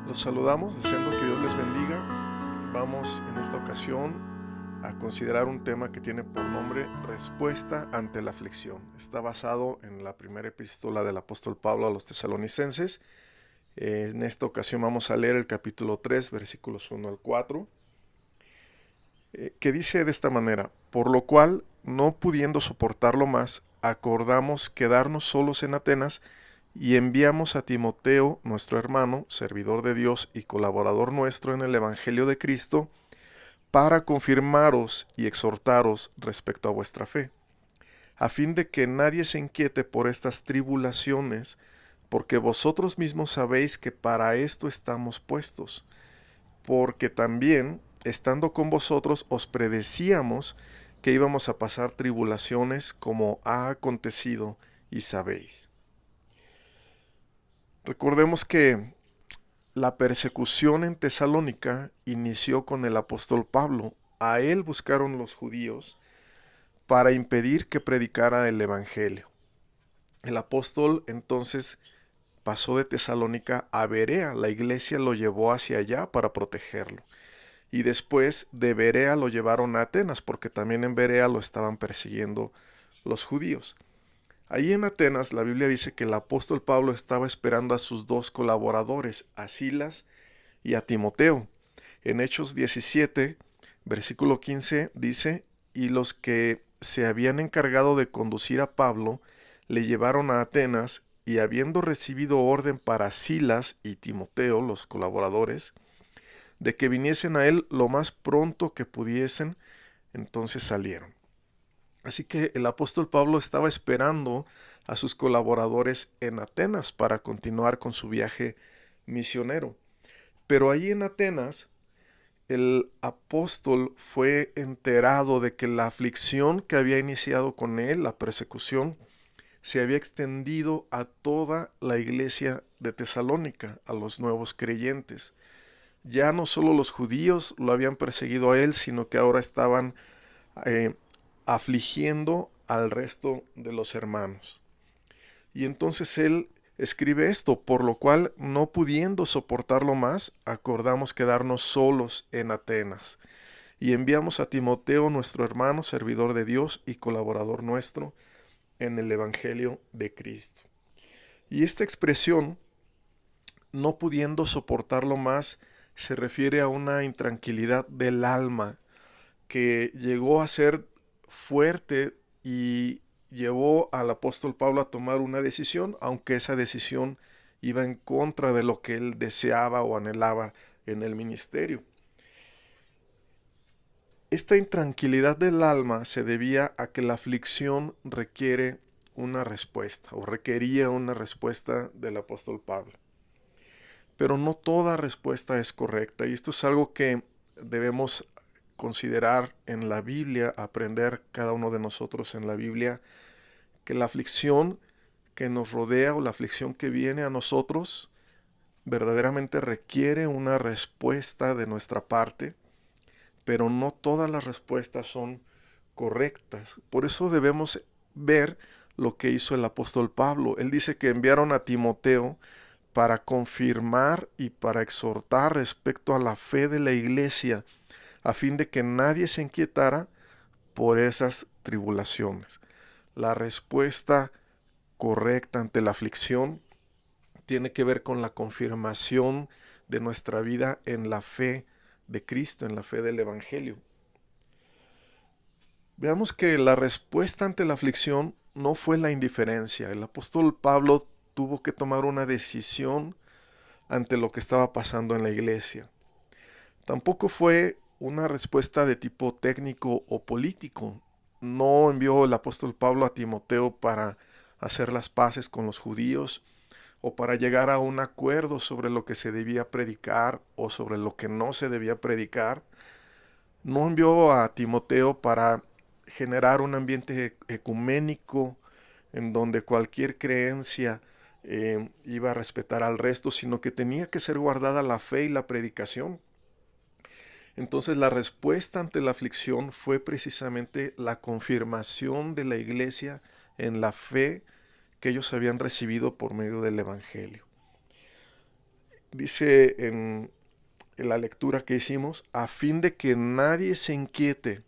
Los saludamos deseando que Dios les bendiga. Vamos en esta ocasión a considerar un tema que tiene por nombre Respuesta ante la aflicción. Está basado en la primera epístola del apóstol Pablo a los tesalonicenses. En esta ocasión vamos a leer el capítulo 3, versículos 1 al 4, que dice de esta manera: por lo cual, no pudiendo soportarlo más, acordamos quedarnos solos en Atenas y enviamos a Timoteo, nuestro hermano, servidor de Dios y colaborador nuestro en el Evangelio de Cristo, para confirmaros y exhortaros respecto a vuestra fe, a fin de que nadie se inquiete por estas tribulaciones, porque vosotros mismos sabéis que para esto estamos puestos, porque también, estando con vosotros, os predecíamos que íbamos a pasar tribulaciones como ha acontecido y sabéis. Recordemos que la persecución en Tesalónica inició con el apóstol Pablo. A él buscaron los judíos para impedir que predicara el Evangelio. El apóstol entonces pasó de Tesalónica a Berea. La iglesia lo llevó hacia allá para protegerlo. Y después de Berea lo llevaron a Atenas, porque también en Berea lo estaban persiguiendo los judíos. Ahí en Atenas la Biblia dice que el apóstol Pablo estaba esperando a sus dos colaboradores, a Silas y a Timoteo. En Hechos 17, versículo 15 dice: y los que se habían encargado de conducir a Pablo le llevaron a Atenas, y habiendo recibido orden para Silas y Timoteo, los colaboradores, de que viniesen a él lo más pronto que pudiesen, entonces salieron. Así que el apóstol Pablo estaba esperando a sus colaboradores en Atenas para continuar con su viaje misionero. Pero allí en Atenas, el apóstol fue enterado de que la aflicción que había iniciado con él, la persecución, se había extendido a toda la iglesia de Tesalónica, a los nuevos creyentes. Ya no solo los judíos lo habían perseguido a él, sino que ahora estaban eh, afligiendo al resto de los hermanos. Y entonces él escribe esto: por lo cual, no pudiendo soportarlo más, acordamos quedarnos solos en Atenas. Y enviamos a Timoteo, nuestro hermano, servidor de Dios y colaborador nuestro en el Evangelio de Cristo. Y esta expresión, no pudiendo soportarlo más, se refiere a una intranquilidad del alma que llegó a ser fuerte y llevó al apóstol Pablo a tomar una decisión, aunque esa decisión iba en contra de lo que él deseaba o anhelaba en el ministerio. Esta intranquilidad del alma se debía a que la aflicción requiere una respuesta, o requería una respuesta del apóstol Pablo. Pero no toda respuesta es correcta, y esto es algo que debemos considerar en la Biblia, aprender cada uno de nosotros en la Biblia, que la aflicción que nos rodea o la aflicción que viene a nosotros verdaderamente requiere una respuesta de nuestra parte, pero no todas las respuestas son correctas. Por eso debemos ver lo que hizo el apóstol Pablo. Él dice que enviaron a Timoteo para confirmar y para exhortar respecto a la fe de la iglesia, a fin de que nadie se inquietara por esas tribulaciones. La respuesta correcta ante la aflicción tiene que ver con la confirmación de nuestra vida en la fe de Cristo, en la fe del Evangelio. Veamos que la respuesta ante la aflicción no fue la indiferencia. El apóstol Pablo tuvo que tomar una decisión ante lo que estaba pasando en la iglesia. Tampoco fue una respuesta de tipo técnico o político. No envió el apóstol Pablo a Timoteo para hacer las paces con los judíos o para llegar a un acuerdo sobre lo que se debía predicar o sobre lo que no se debía predicar. No envió a Timoteo para generar un ambiente ecuménico en donde cualquier creencia iba a respetar al resto, sino que tenía que ser guardada la fe y la predicación. Entonces la respuesta ante la aflicción fue precisamente la confirmación de la iglesia en la fe que ellos habían recibido por medio del Evangelio. Dice en la lectura que hicimos, a fin de que nadie se inquiete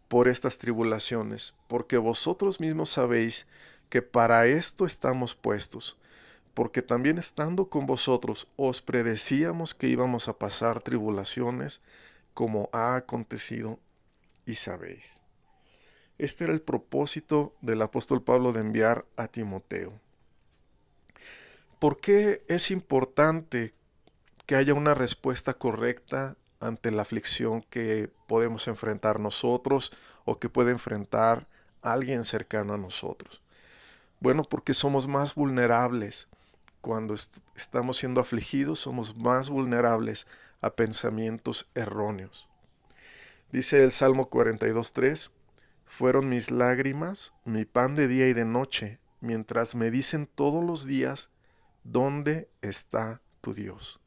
por estas tribulaciones, porque vosotros mismos sabéis que para esto estamos puestos, porque también estando con vosotros os predecíamos que íbamos a pasar tribulaciones, como ha acontecido y sabéis. Este era el propósito del apóstol Pablo de enviar a Timoteo. ¿Por qué es importante que haya una respuesta correcta ante la aflicción que podemos enfrentar nosotros o que puede enfrentar alguien cercano a nosotros? Bueno, porque somos más vulnerables cuando estamos siendo afligidos, somos más vulnerables a pensamientos erróneos. Dice el Salmo 42:3, fueron mis lágrimas, mi pan de día y de noche, mientras me dicen todos los días, ¿dónde está tu Dios?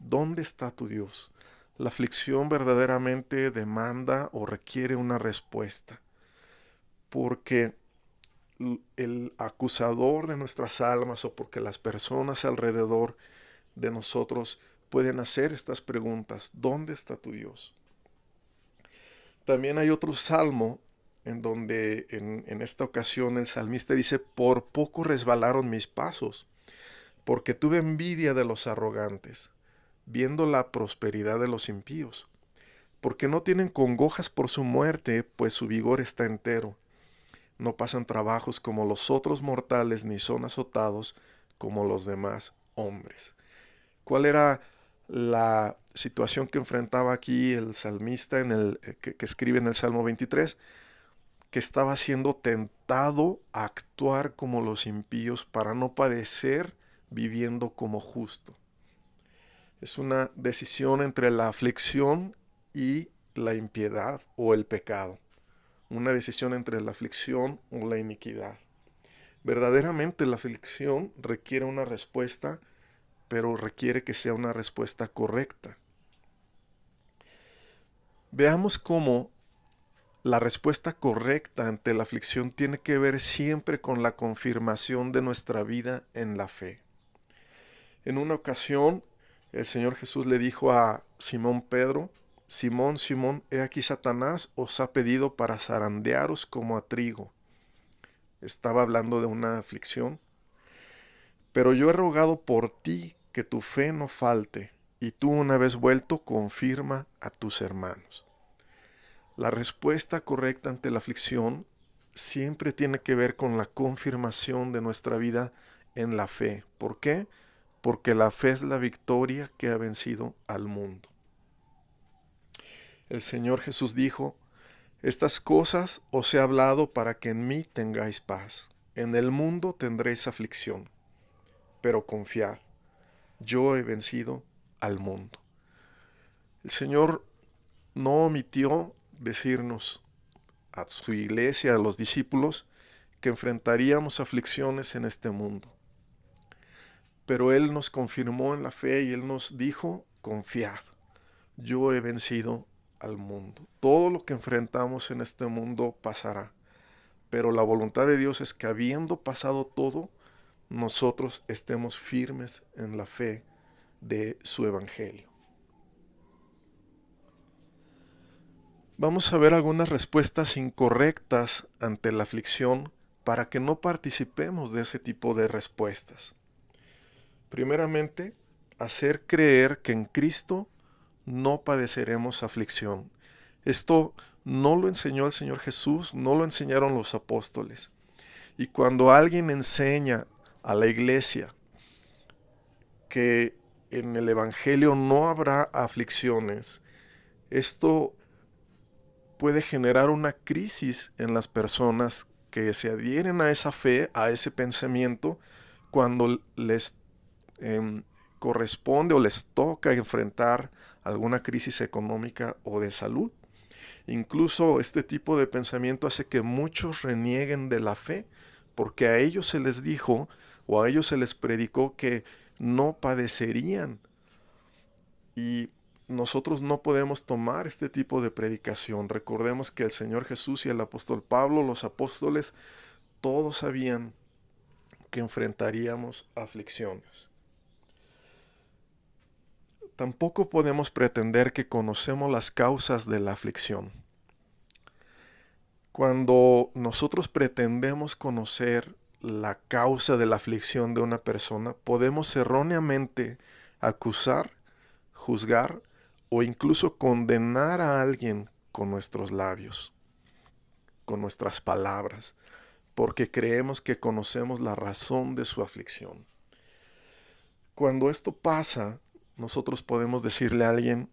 ¿Dónde está tu Dios? La aflicción verdaderamente demanda o requiere una respuesta, porque el acusador de nuestras almas o porque las personas alrededor de nosotros pueden hacer estas preguntas. ¿Dónde está tu Dios? También hay otro salmo en donde en esta ocasión el salmista dice, por poco resbalaron mis pasos, porque tuve envidia de los arrogantes, viendo la prosperidad de los impíos, porque no tienen congojas por su muerte, pues su vigor está entero. No pasan trabajos como los otros mortales, ni son azotados como los demás hombres. ¿Cuál era la situación que enfrentaba aquí el salmista que escribe en el Salmo 23? Que estaba siendo tentado a actuar como los impíos para no padecer viviendo como justo. Es una decisión entre la aflicción y la impiedad o el pecado. Una decisión entre la aflicción o la iniquidad. Verdaderamente la aflicción requiere una respuesta, pero requiere que sea una respuesta correcta. Veamos cómo la respuesta correcta ante la aflicción tiene que ver siempre con la confirmación de nuestra vida en la fe. En una ocasión, el Señor Jesús le dijo a Simón Pedro, Simón, Simón, he aquí Satanás os ha pedido para zarandearos como a trigo. Estaba hablando de una aflicción. Pero yo he rogado por ti que tu fe no falte, y tú una vez vuelto confirma a tus hermanos. La respuesta correcta ante la aflicción siempre tiene que ver con la confirmación de nuestra vida en la fe. ¿Por qué? Porque la fe es la victoria que ha vencido al mundo. El Señor Jesús dijo, estas cosas os he hablado para que en mí tengáis paz. En el mundo tendréis aflicción, pero confiad, yo he vencido al mundo. El Señor no omitió decirnos a su iglesia, a los discípulos, que enfrentaríamos aflicciones en este mundo. Pero Él nos confirmó en la fe y Él nos dijo, confiad, yo he vencido al mundo. Todo lo que enfrentamos en este mundo pasará, pero la voluntad de Dios es que habiendo pasado todo, nosotros estemos firmes en la fe de su evangelio. Vamos a ver algunas respuestas incorrectas ante la aflicción para que no participemos de ese tipo de respuestas. Primeramente, hacer creer que en Cristo no padeceremos aflicción. Esto no lo enseñó el Señor Jesús, no lo enseñaron los apóstoles. Y cuando alguien enseña a la iglesia que en el Evangelio no habrá aflicciones, esto puede generar una crisis en las personas que se adhieren a esa fe, a ese pensamiento, cuando les corresponde o les toca enfrentar alguna crisis económica o de salud. Incluso este tipo de pensamiento hace que muchos renieguen de la fe, porque a ellos se les dijo o a ellos se les predicó que no padecerían. Y nosotros no podemos tomar este tipo de predicación. Recordemos que el Señor Jesús y el apóstol Pablo, los apóstoles, todos sabían que enfrentaríamos aflicciones. Tampoco podemos pretender que conocemos las causas de la aflicción. Cuando nosotros pretendemos conocer la causa de la aflicción de una persona, podemos erróneamente acusar, juzgar o incluso condenar a alguien con nuestros labios, con nuestras palabras, porque creemos que conocemos la razón de su aflicción. Cuando esto pasa, nosotros podemos decirle a alguien,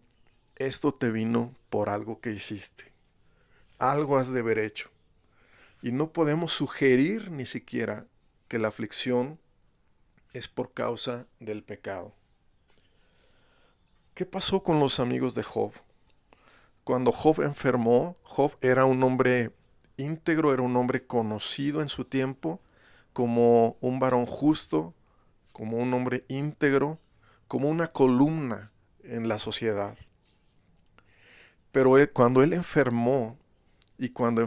esto te vino por algo que hiciste, algo has de haber hecho. Y no podemos sugerir ni siquiera que la aflicción es por causa del pecado. ¿Qué pasó con los amigos de Job? Cuando Job enfermó, Job era un hombre íntegro, era un hombre conocido en su tiempo como un varón justo, como un hombre íntegro, como una columna en la sociedad. Pero cuando él enfermó y cuando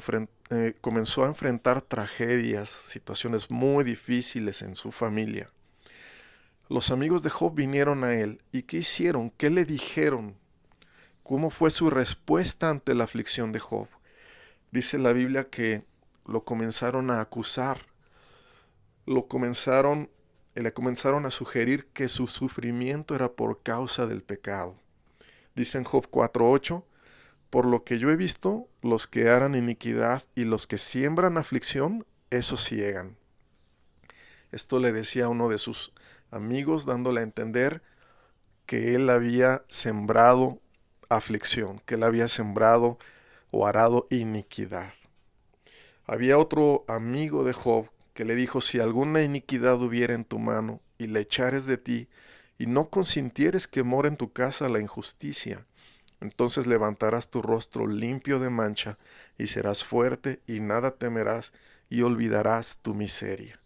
comenzó a enfrentar tragedias, situaciones muy difíciles en su familia, los amigos de Job vinieron a él. ¿Y qué hicieron? ¿Qué le dijeron? ¿Cómo fue su respuesta ante la aflicción de Job? Dice la Biblia que lo comenzaron a acusar, le comenzaron a sugerir que su sufrimiento era por causa del pecado. Dice en Job 4:8, por lo que yo he visto, los que harán iniquidad y los que siembran aflicción, esos ciegan. Esto le decía a uno de sus amigos, dándole a entender que él había sembrado aflicción, que él había sembrado o arado iniquidad. Había otro amigo de Job que le dijo, si alguna iniquidad hubiera en tu mano y la echares de ti, y no consintieres que mora en tu casa la injusticia, entonces levantarás tu rostro limpio de mancha, y serás fuerte, y nada temerás, y olvidarás tu miseria.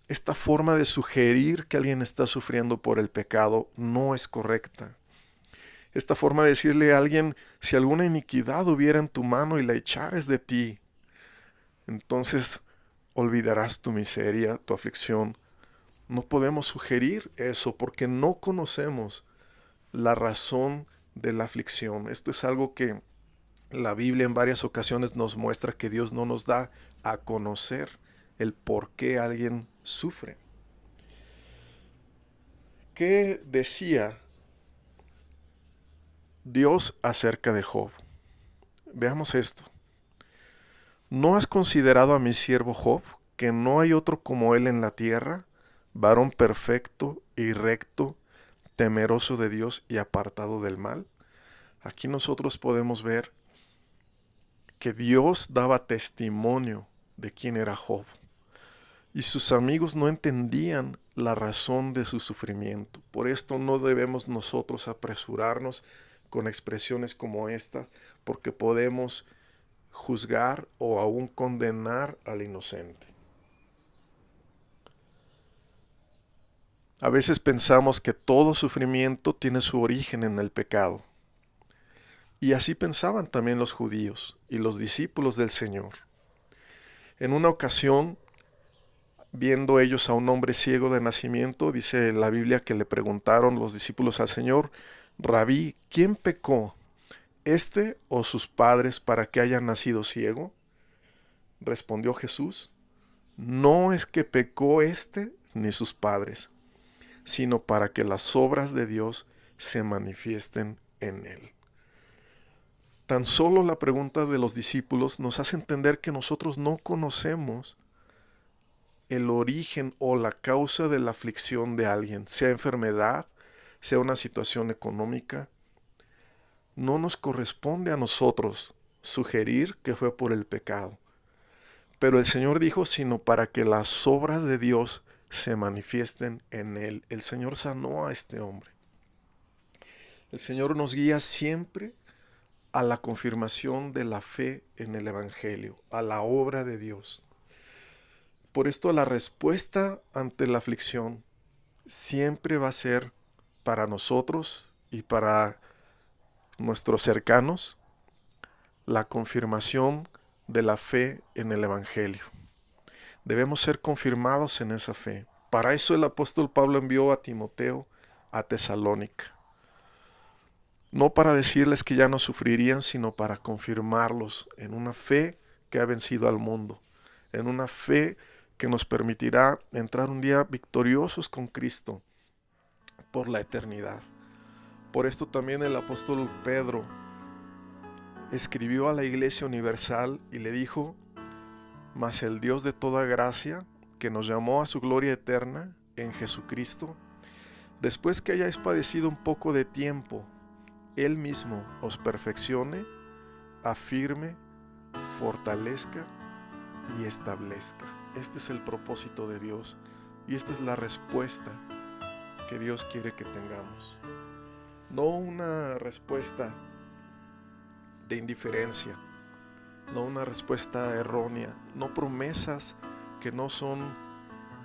Esta forma de sugerir que alguien está sufriendo por el pecado no es correcta. Esta forma de decirle a alguien, si alguna iniquidad hubiera en tu mano y la echares de ti, entonces olvidarás tu miseria, tu aflicción. No podemos sugerir eso porque no conocemos la razón de la aflicción. Esto es algo que la Biblia en varias ocasiones nos muestra que Dios no nos da a conocer el por qué alguien sufre. ¿Qué decía Dios acerca de Job? Veamos esto. ¿No has considerado a mi siervo Job, que no hay otro como él en la tierra, varón perfecto y recto, temeroso de Dios y apartado del mal? Aquí nosotros podemos ver que Dios daba testimonio de quién era Job. Y sus amigos no entendían la razón de su sufrimiento. Por esto no debemos nosotros apresurarnos con expresiones como esta, porque podemos juzgar o aún condenar al inocente. A veces pensamos que todo sufrimiento tiene su origen en el pecado. Y así pensaban también los judíos y los discípulos del Señor. En una ocasión, viendo ellos a un hombre ciego de nacimiento, dice la Biblia que le preguntaron los discípulos al Señor, Rabí, ¿quién pecó, este o sus padres, para que haya nacido ciego? Respondió Jesús, no es que pecó este ni sus padres, sino para que las obras de Dios se manifiesten en él. Tan solo la pregunta de los discípulos nos hace entender que nosotros no conocemos el origen o la causa de la aflicción de alguien, sea enfermedad, sea una situación económica. No nos corresponde a nosotros sugerir que fue por el pecado. Pero el Señor dijo, sino para que las obras de Dios se manifiesten en él. El Señor sanó a este hombre. El Señor nos guía siempre a la confirmación de la fe en el Evangelio, a la obra de Dios. Por esto la respuesta ante la aflicción siempre va a ser para nosotros y para nuestros cercanos la confirmación de la fe en el Evangelio. Debemos ser confirmados en esa fe. Para eso el apóstol Pablo envió a Timoteo a Tesalónica. no para decirles que ya no sufrirían, sino para confirmarlos en una fe que ha vencido al mundo, en una fe que nos permitirá entrar un día victoriosos con Cristo por la eternidad. Por esto también el apóstol Pedro escribió a la Iglesia Universal y le dijo: mas el Dios de toda gracia, que nos llamó a su gloria eterna en Jesucristo, después que hayáis padecido un poco de tiempo, Él mismo os perfeccione, afirme, fortalezca y establezca. Este es el propósito de Dios y esta es la respuesta que Dios quiere que tengamos. No una respuesta de indiferencia, no una respuesta errónea, no promesas que no son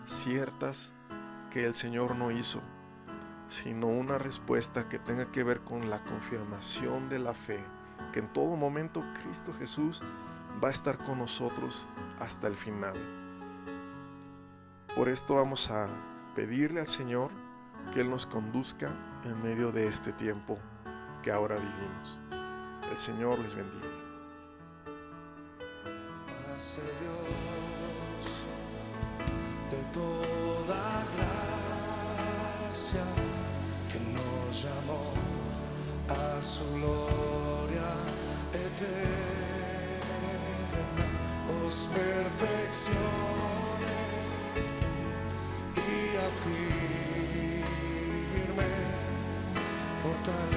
ciertas que el Señor no hizo, sino una respuesta que tenga que ver con la confirmación de la fe, que en todo momento Cristo Jesús va a estar con nosotros hasta el final. Por esto vamos a pedirle al Señor que Él nos conduzca en medio de este tiempo que ahora vivimos. El Señor les bendiga. Hace Dios de toda gracia, que nos llamó a su gloria eterna, os perfeccione y afirme, fortalece